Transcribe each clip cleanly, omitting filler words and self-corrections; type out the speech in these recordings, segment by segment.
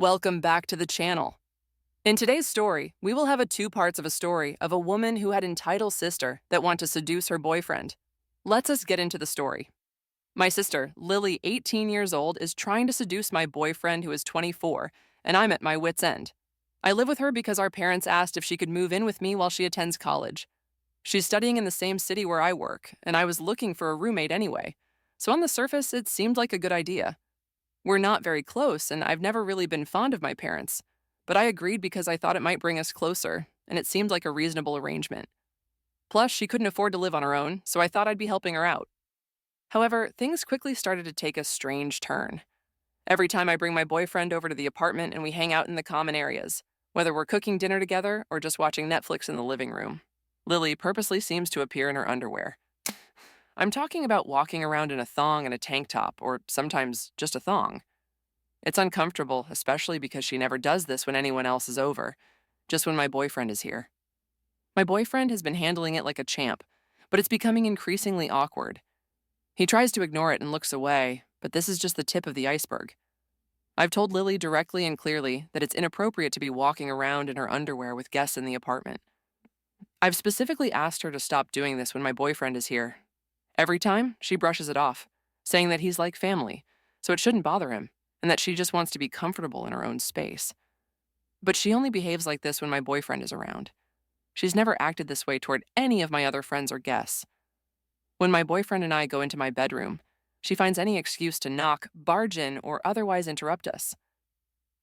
Welcome back to the channel. In today's story, we will have two parts of a story of a woman who had an entitled sister that want to seduce her boyfriend. Let's us get into the story. My sister, Lily, 18 years old, is trying to seduce my boyfriend who is 24, and I'm at my wit's end. I live with her because our parents asked if she could move in with me while she attends college. She's studying in the same city where I work, and I was looking for a roommate anyway. So on the surface, it seemed like a good idea. We're not very close, and I've never really been fond of my parents. But I agreed because I thought it might bring us closer, and it seemed like a reasonable arrangement. Plus, she couldn't afford to live on her own, so I thought I'd be helping her out. However, things quickly started to take a strange turn. Every time I bring my boyfriend over to the apartment and we hang out in the common areas, whether we're cooking dinner together or just watching Netflix in the living room, Lily purposely seems to appear in her underwear. I'm talking about walking around in a thong and a tank top, or sometimes just a thong. It's uncomfortable, especially because she never does this when anyone else is over, just when my boyfriend is here. My boyfriend has been handling it like a champ, but it's becoming increasingly awkward. He tries to ignore it and looks away, but this is just the tip of the iceberg. I've told Lily directly and clearly that it's inappropriate to be walking around in her underwear with guests in the apartment. I've specifically asked her to stop doing this when my boyfriend is here. Every time, she brushes it off, saying that he's like family, so it shouldn't bother him, and that she just wants to be comfortable in her own space. But she only behaves like this when my boyfriend is around. She's never acted this way toward any of my other friends or guests. When my boyfriend and I go into my bedroom, she finds any excuse to knock, barge in, or otherwise interrupt us.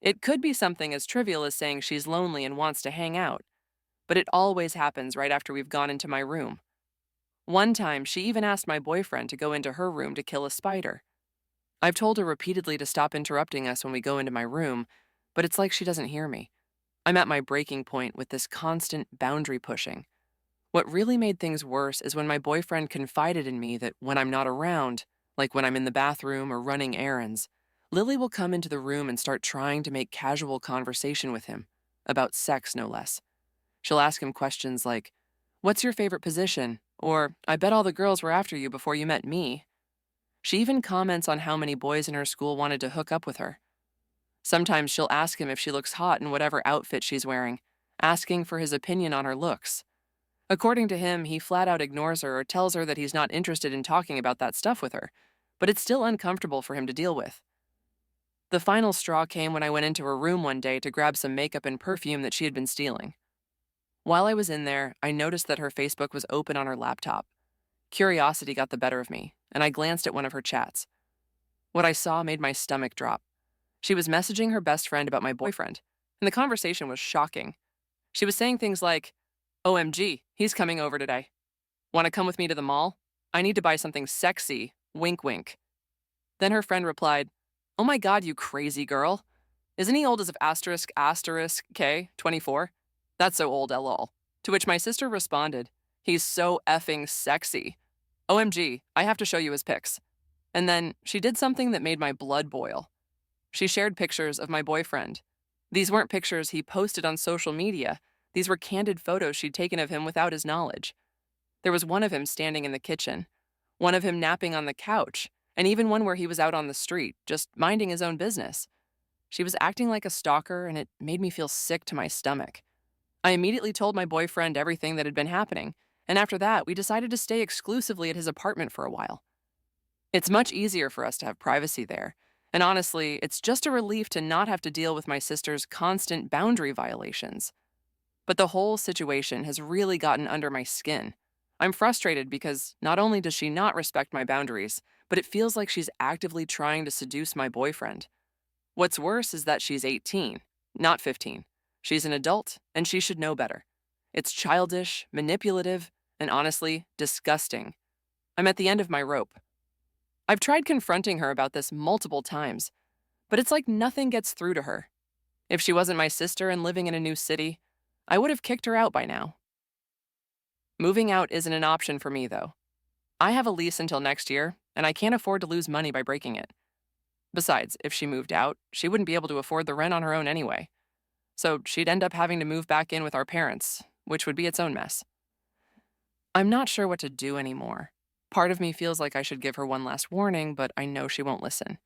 It could be something as trivial as saying she's lonely and wants to hang out, but it always happens right after we've gone into my room. One time, she even asked my boyfriend to go into her room to kill a spider. I've told her repeatedly to stop interrupting us when we go into my room, but it's like she doesn't hear me. I'm at my breaking point with this constant boundary pushing. What really made things worse is when my boyfriend confided in me that when I'm not around, like when I'm in the bathroom or running errands, Lily will come into the room and start trying to make casual conversation with him, about sex no less. She'll ask him questions like, "What's your favorite position?" Or, "I bet all the girls were after you before you met me." She even comments on how many boys in her school wanted to hook up with her. Sometimes she'll ask him if she looks hot in whatever outfit she's wearing, asking for his opinion on her looks. According to him, he flat out ignores her or tells her that he's not interested in talking about that stuff with her, but it's still uncomfortable for him to deal with. The final straw came when I went into her room one day to grab some makeup and perfume that she had been stealing. While I was in there, I noticed that her Facebook was open on her laptop. Curiosity got the better of me, and I glanced at one of her chats. What I saw made my stomach drop. She was messaging her best friend about my boyfriend, and the conversation was shocking. She was saying things like, "OMG, he's coming over today. Want to come with me to the mall? I need to buy something sexy, wink wink." Then her friend replied, "Oh my god, you crazy girl. Isn't he old as of asterisk asterisk K, 24? That's so old, lol." To which my sister responded, "He's so effing sexy. OMG, I have to show you his pics." And then she did something that made my blood boil. She shared pictures of my boyfriend. These weren't pictures he posted on social media. These were candid photos she'd taken of him without his knowledge. There was one of him standing in the kitchen, one of him napping on the couch, and even one where he was out on the street, just minding his own business. She was acting like a stalker, and it made me feel sick to my stomach. I immediately told my boyfriend everything that had been happening, and after that, we decided to stay exclusively at his apartment for a while. It's much easier for us to have privacy there, and honestly, it's just a relief to not have to deal with my sister's constant boundary violations. But the whole situation has really gotten under my skin. I'm frustrated because not only does she not respect my boundaries, but it feels like she's actively trying to seduce my boyfriend. What's worse is that she's 18, not 15. She's an adult, and she should know better. It's childish, manipulative, and honestly, disgusting. I'm at the end of my rope. I've tried confronting her about this multiple times, but it's like nothing gets through to her. If she wasn't my sister and living in a new city, I would have kicked her out by now. Moving out isn't an option for me, though. I have a lease until next year, and I can't afford to lose money by breaking it. Besides, if she moved out, she wouldn't be able to afford the rent on her own anyway. So she'd end up having to move back in with our parents, which would be its own mess. I'm not sure what to do anymore. Part of me feels like I should give her one last warning, but I know she won't listen.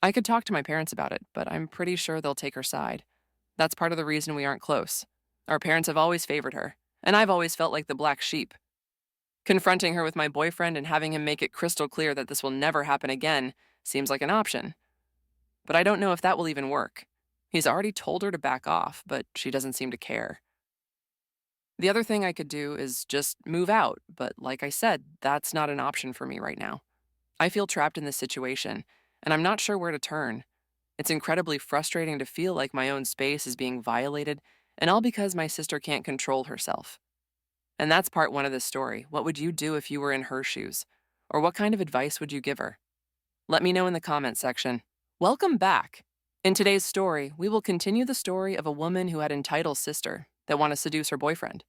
I could talk to my parents about it, but I'm pretty sure they'll take her side. That's part of the reason we aren't close. Our parents have always favored her, and I've always felt like the black sheep. Confronting her with my boyfriend and having him make it crystal clear that this will never happen again seems like an option. But I don't know if that will even work. He's already told her to back off, but she doesn't seem to care. The other thing I could do is just move out, but like I said, that's not an option for me right now. I feel trapped in this situation, and I'm not sure where to turn. It's incredibly frustrating to feel like my own space is being violated, and all because my sister can't control herself. And that's part one of this story. What would you do if you were in her shoes? Or what kind of advice would you give her? Let me know in the comments section. Welcome back. In today's story, we will continue the story of a woman who had an entitled sister that wanted to seduce her boyfriend.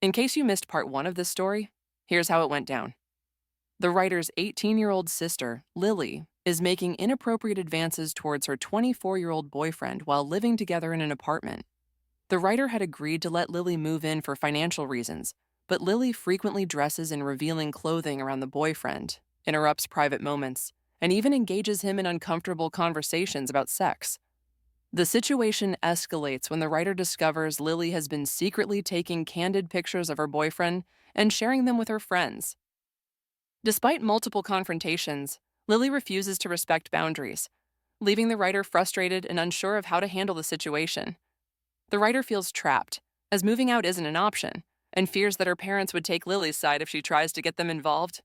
In case you missed part one of this story, here's how it went down. The writer's 18-year-old sister, Lily, is making inappropriate advances towards her 24-year-old boyfriend while living together in an apartment. The writer had agreed to let Lily move in for financial reasons, but Lily frequently dresses in revealing clothing around the boyfriend, interrupts private moments, and even engages him in uncomfortable conversations about sex. The situation escalates when the writer discovers Lily has been secretly taking candid pictures of her boyfriend and sharing them with her friends. Despite multiple confrontations, Lily refuses to respect boundaries, leaving the writer frustrated and unsure of how to handle the situation. The writer feels trapped, as moving out isn't an option, and fears that her parents would take Lily's side if she tries to get them involved.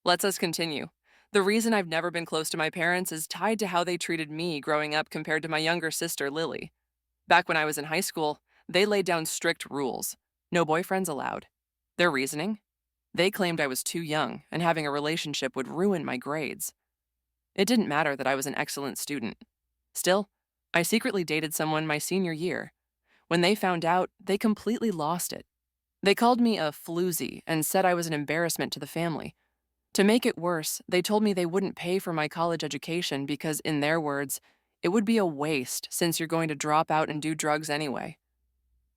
Let's us continue. The reason I've never been close to my parents is tied to how they treated me growing up compared to my younger sister, Lily. Back when I was in high school, they laid down strict rules. No boyfriends allowed. Their reasoning? They claimed I was too young and having a relationship would ruin my grades. It didn't matter that I was an excellent student. Still, I secretly dated someone my senior year. When they found out, they completely lost it. They called me a floozy and said I was an embarrassment to the family. To make it worse, they told me they wouldn't pay for my college education because, in their words, it would be a waste since you're going to drop out and do drugs anyway.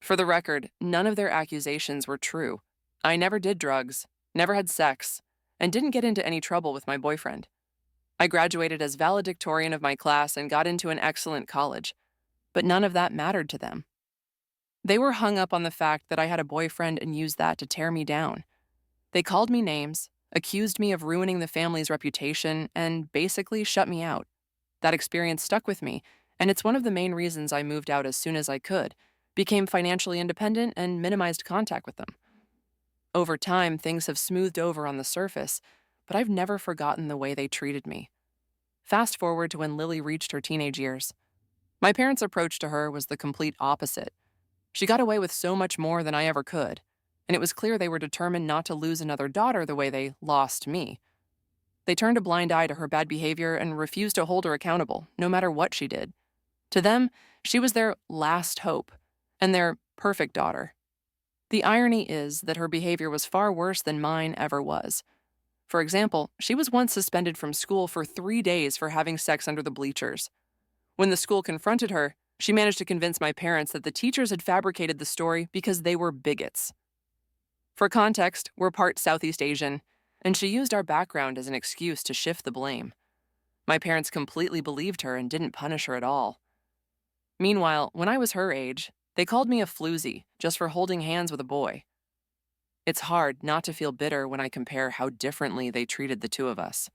For the record, none of their accusations were true. I never did drugs, never had sex, and didn't get into any trouble with my boyfriend. I graduated as valedictorian of my class and got into an excellent college, but none of that mattered to them. They were hung up on the fact that I had a boyfriend and used that to tear me down. They called me names, accused me of ruining the family's reputation, and basically shut me out. That experience stuck with me, and it's one of the main reasons I moved out as soon as I could, became financially independent, and minimized contact with them. Over time, things have smoothed over on the surface, but I've never forgotten the way they treated me. Fast forward to when Lily reached her teenage years. My parents' approach to her was the complete opposite. She got away with so much more than I ever could, and it was clear they were determined not to lose another daughter the way they lost me. They turned a blind eye to her bad behavior and refused to hold her accountable, no matter what she did. To them, she was their last hope, and their perfect daughter. The irony is that her behavior was far worse than mine ever was. For example, she was once suspended from school for 3 days for having sex under the bleachers. When the school confronted her, she managed to convince my parents that the teachers had fabricated the story because they were bigots. For context, we're part Southeast Asian, and she used our background as an excuse to shift the blame. My parents completely believed her and didn't punish her at all. Meanwhile, when I was her age, they called me a floozy just for holding hands with a boy. It's hard not to feel bitter when I compare how differently they treated the two of us.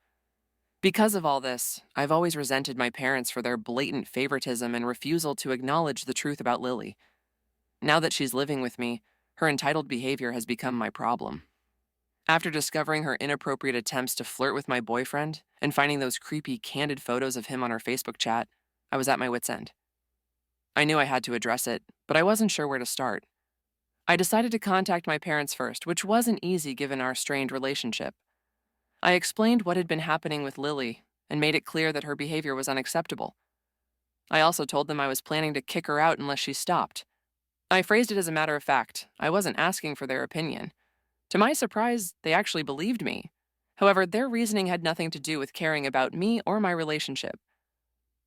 Because of all this, I've always resented my parents for their blatant favoritism and refusal to acknowledge the truth about Lily. Now that she's living with me, her entitled behavior has become my problem. After discovering her inappropriate attempts to flirt with my boyfriend and finding those creepy, candid photos of him on her Facebook chat, I was at my wit's end. I knew I had to address it, but I wasn't sure where to start. I decided to contact my parents first, which wasn't easy given our strained relationship. I explained what had been happening with Lily and made it clear that her behavior was unacceptable. I also told them I was planning to kick her out unless she stopped. I phrased it as a matter of fact. I wasn't asking for their opinion. To my surprise, they actually believed me. However, their reasoning had nothing to do with caring about me or my relationship.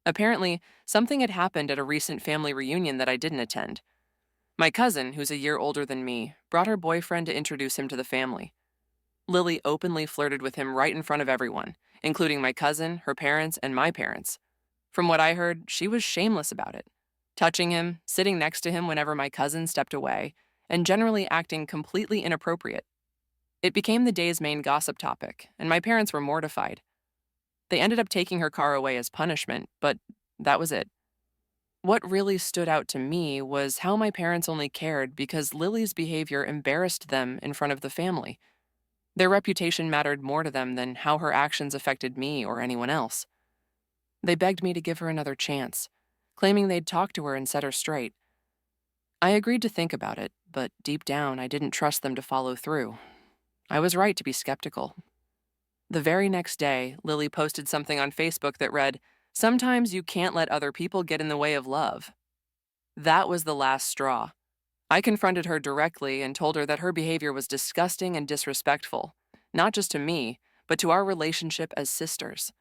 Apparently, something had happened at a recent family reunion that I didn't attend. My cousin, who's a year older than me, brought her boyfriend to introduce him to the family. Lily openly flirted with him right in front of everyone, including my cousin, her parents, and my parents. From what I heard, she was shameless about it, touching him, sitting next to him whenever my cousin stepped away, and generally acting completely inappropriate. It became the day's main gossip topic, and my parents were mortified. They ended up taking her car away as punishment, but that was it. What really stood out to me was how my parents only cared because Lily's behavior embarrassed them in front of the family. Their reputation mattered more to them than how her actions affected me or anyone else. They begged me to give her another chance, claiming they'd talk to her and set her straight. I agreed to think about it, but deep down I didn't trust them to follow through. I was right to be skeptical. The very next day, Lily posted something on Facebook that read, "Sometimes you can't let other people get in the way of love." That was the last straw. I confronted her directly and told her that her behavior was disgusting and disrespectful, not just to me, but to our relationship as sisters.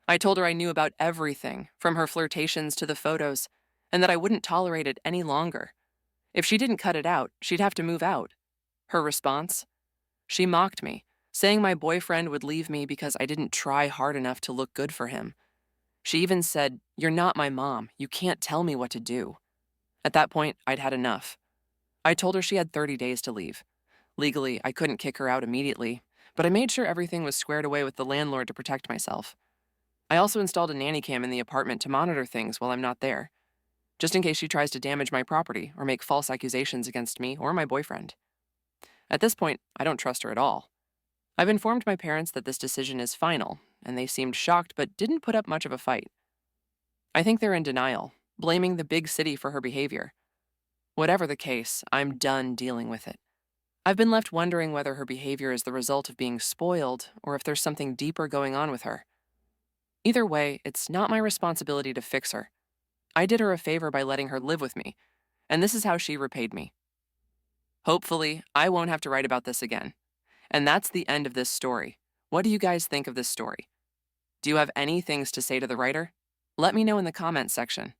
I told her I knew about everything, from her flirtations to the photos, and that I wouldn't tolerate it any longer. If she didn't cut it out, she'd have to move out. Her response? She mocked me, saying my boyfriend would leave me because I didn't try hard enough to look good for him. She even said, "You're not my mom. You can't tell me what to do." At that point, I'd had enough. I told her she had 30 days to leave. Legally, I couldn't kick her out immediately, but I made sure everything was squared away with the landlord to protect myself. I also installed a nanny cam in the apartment to monitor things while I'm not there, just in case she tries to damage my property or make false accusations against me or my boyfriend. At this point, I don't trust her at all. I've informed my parents that this decision is final, and they seemed shocked but didn't put up much of a fight. I think they're in denial, blaming the big city for her behavior. Whatever the case, I'm done dealing with it. I've been left wondering whether her behavior is the result of being spoiled or if there's something deeper going on with her. Either way, it's not my responsibility to fix her. I did her a favor by letting her live with me, and this is how she repaid me. Hopefully, I won't have to write about this again. And that's the end of this story. What do you guys think of this story? Do you have any things to say to the writer? Let me know in the comments section.